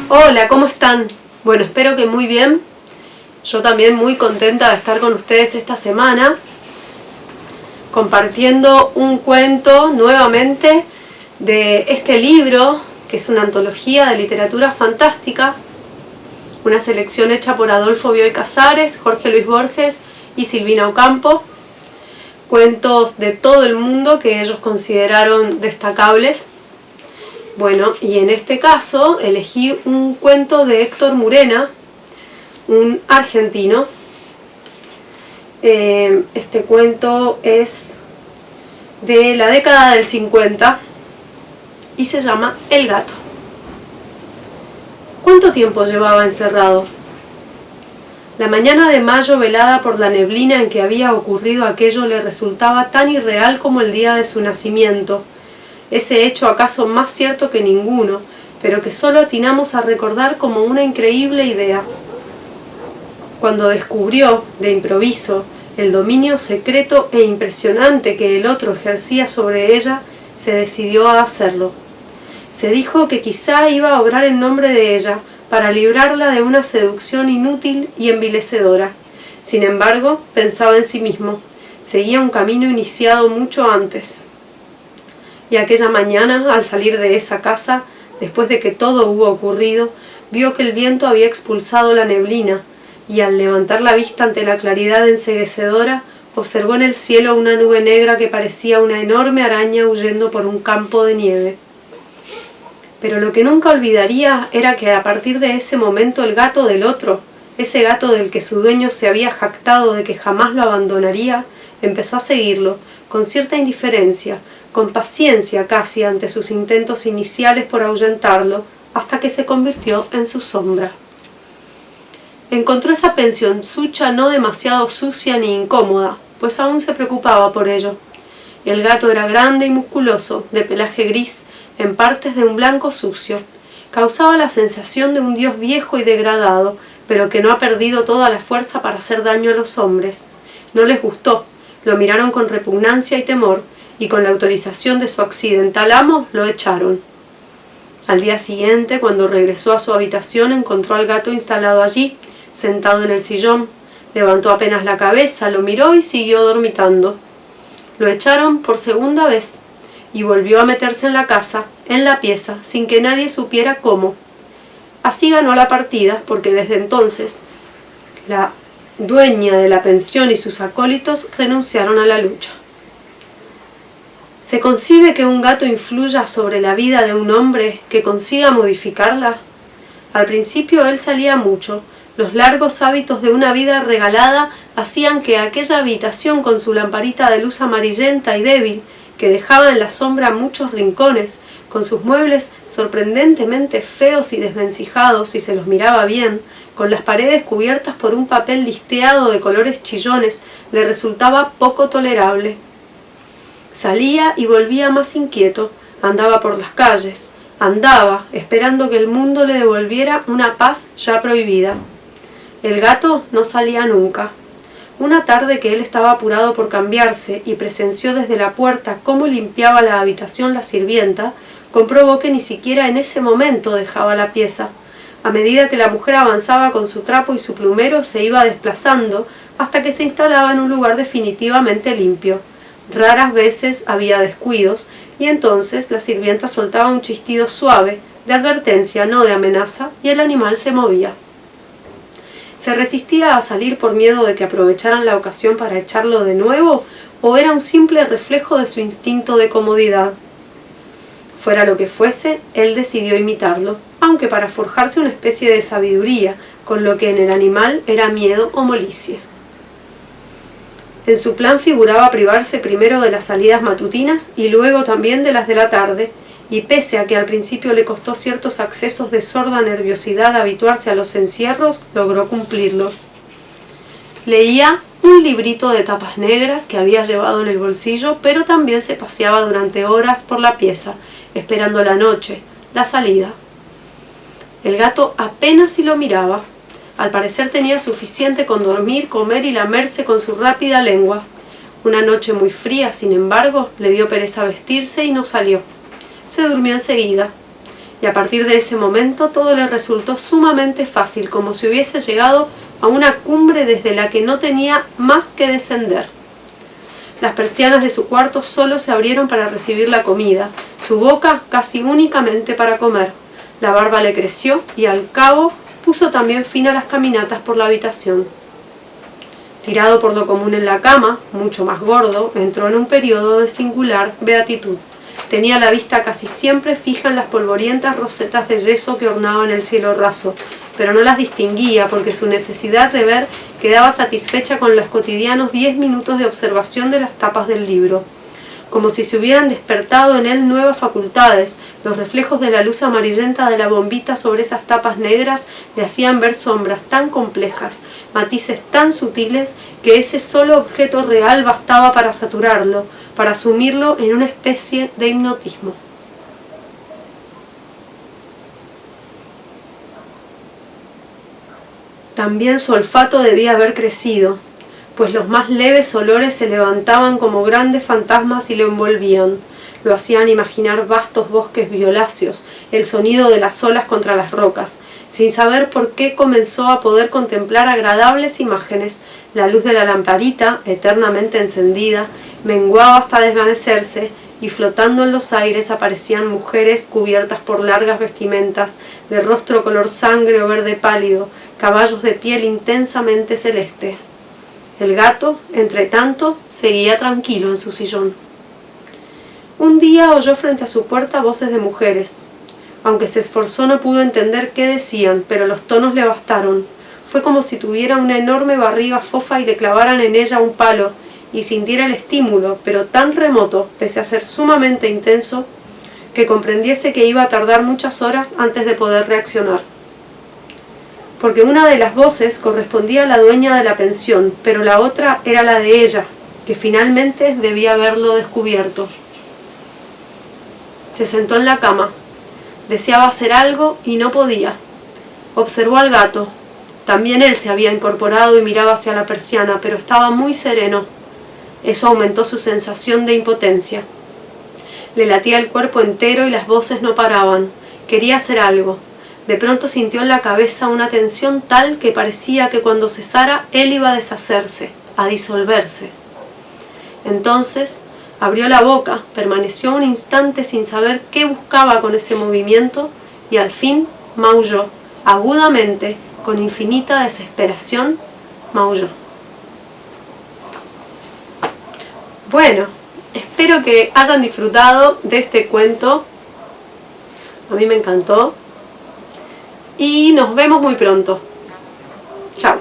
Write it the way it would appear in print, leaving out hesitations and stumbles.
Hola, ¿cómo están? Bueno, espero que muy bien. Yo también muy contenta de estar con ustedes esta semana, compartiendo un cuento nuevamente de este libro, que es una antología de literatura fantástica, una selección hecha por Adolfo Bioy Casares, Jorge Luis Borges y Silvina Ocampo, cuentos de todo el mundo que ellos consideraron destacables. Bueno, y en este caso elegí un cuento de Héctor Murena, un argentino. Este cuento es de la década del 50 y se llama El gato. ¿Cuánto tiempo llevaba encerrado? La mañana de mayo, velada por la neblina en que había ocurrido aquello, le resultaba tan irreal como el día de su nacimiento, ese hecho acaso más cierto que ninguno, pero que solo atinamos a recordar como una increíble idea. Cuando descubrió, de improviso, el dominio secreto e impresionante que el otro ejercía sobre ella, se decidió a hacerlo. Se dijo que quizá iba a obrar en nombre de ella, para librarla de una seducción inútil y envilecedora. Sin embargo, pensaba en sí mismo, seguía un camino iniciado mucho antes. Y aquella mañana, al salir de esa casa, después de que todo hubo ocurrido, vio que el viento había expulsado la neblina, y al levantar la vista ante la claridad enceguecedora, observó en el cielo una nube negra que parecía una enorme araña huyendo por un campo de nieve. Pero lo que nunca olvidaría era que a partir de ese momento el gato del otro, ese gato del que su dueño se había jactado de que jamás lo abandonaría, empezó a seguirlo, con cierta indiferencia, con paciencia casi ante sus intentos iniciales por ahuyentarlo, hasta que se convirtió en su sombra. Encontró esa pensionzucha no demasiado sucia ni incómoda, pues aún se preocupaba por ello. El gato era grande y musculoso, de pelaje gris, en partes de un blanco sucio. Causaba la sensación de un dios viejo y degradado, pero que no ha perdido toda la fuerza para hacer daño a los hombres. No les gustó, lo miraron con repugnancia y temor, y con la autorización de su accidental amo lo echaron. Al día siguiente, cuando regresó a su habitación, encontró al gato instalado allí, sentado en el sillón. Levantó apenas la cabeza, lo miró y siguió dormitando. Lo echaron por segunda vez, y volvió a meterse en la casa, en la pieza, sin que nadie supiera cómo. Así ganó la partida, porque desde entonces la dueña de la pensión y sus acólitos renunciaron a la lucha. ¿Se concibe que un gato influya sobre la vida de un hombre, que consiga modificarla? Al principio él salía mucho. Los largos hábitos de una vida regalada hacían que aquella habitación con su lamparita de luz amarillenta y débil, que dejaba en la sombra muchos rincones, con sus muebles sorprendentemente feos y desvencijados si se los miraba bien, con las paredes cubiertas por un papel listeado de colores chillones, le resultaba poco tolerable. Salía y volvía más inquieto, andaba por las calles, andaba, esperando que el mundo le devolviera una paz ya prohibida. El gato no salía nunca. Una tarde que él estaba apurado por cambiarse y presenció desde la puerta cómo limpiaba la habitación la sirvienta, comprobó que ni siquiera en ese momento dejaba la pieza. A medida que la mujer avanzaba con su trapo y su plumero, se iba desplazando hasta que se instalaba en un lugar definitivamente limpio. Raras veces había descuidos, y entonces la sirvienta soltaba un chistido suave, de advertencia, no de amenaza, y el animal se movía. ¿Se resistía a salir por miedo de que aprovecharan la ocasión para echarlo de nuevo, o era un simple reflejo de su instinto de comodidad? Fuera lo que fuese, él decidió imitarlo, aunque para forjarse una especie de sabiduría, con lo que en el animal era miedo o molicie. En su plan figuraba privarse primero de las salidas matutinas y luego también de las de la tarde, y pese a que al principio le costó ciertos accesos de sorda nerviosidad habituarse a los encierros, logró cumplirlo. Leía un librito de tapas negras que había llevado en el bolsillo, pero también se paseaba durante horas por la pieza, esperando la noche, la salida. El gato apenas si lo miraba. Al parecer tenía suficiente con dormir, comer y lamerse con su rápida lengua. Una noche muy fría, sin embargo, le dio pereza vestirse y no salió. Se durmió enseguida. Y a partir de ese momento todo le resultó sumamente fácil, como si hubiese llegado a una cumbre desde la que no tenía más que descender. Las persianas de su cuarto solo se abrieron para recibir la comida, su boca casi únicamente para comer. La barba le creció y al cabo puso también fin a las caminatas por la habitación. Tirado por lo común en la cama, mucho más gordo, entró en un periodo de singular beatitud. Tenía la vista casi siempre fija en las polvorientas rosetas de yeso que ornaban el cielo raso, pero no las distinguía porque su necesidad de ver quedaba satisfecha con los cotidianos 10 minutos de observación de las tapas del libro. Como si se hubieran despertado en él nuevas facultades, los reflejos de la luz amarillenta de la bombita sobre esas tapas negras le hacían ver sombras tan complejas, matices tan sutiles, que ese solo objeto real bastaba para saturarlo, para sumirlo en una especie de hipnotismo. También su olfato debía haber crecido, pues los más leves olores se levantaban como grandes fantasmas y lo envolvían. Lo hacían imaginar vastos bosques violáceos, el sonido de las olas contra las rocas. Sin saber por qué comenzó a poder contemplar agradables imágenes. La luz de la lamparita, eternamente encendida, menguaba hasta desvanecerse, y flotando en los aires aparecían mujeres cubiertas por largas vestimentas, de rostro color sangre o verde pálido, caballos de piel intensamente celeste. El gato, entre tanto, seguía tranquilo en su sillón. Un día oyó frente a su puerta voces de mujeres. Aunque se esforzó no pudo entender qué decían, pero los tonos le bastaron. Fue como si tuviera una enorme barriga fofa y le clavaran en ella un palo, y sintiera el estímulo, pero tan remoto, pese a ser sumamente intenso, que comprendiese que iba a tardar muchas horas antes de poder reaccionar. Porque una de las voces correspondía a la dueña de la pensión, pero la otra era la de ella, que finalmente debía haberlo descubierto. Se sentó en la cama. Deseaba hacer algo y no podía. Observó al gato. También él se había incorporado y miraba hacia la persiana, pero estaba muy sereno. Eso aumentó su sensación de impotencia. Le latía el cuerpo entero y las voces no paraban. Quería hacer algo. De pronto sintió en la cabeza una tensión tal que parecía que cuando cesara él iba a deshacerse, a disolverse. Entonces abrió la boca, permaneció un instante sin saber qué buscaba con ese movimiento y al fin maulló, agudamente, con infinita desesperación, maulló. Bueno, espero que hayan disfrutado de este cuento. A mí me encantó. Y nos vemos muy pronto. Chao.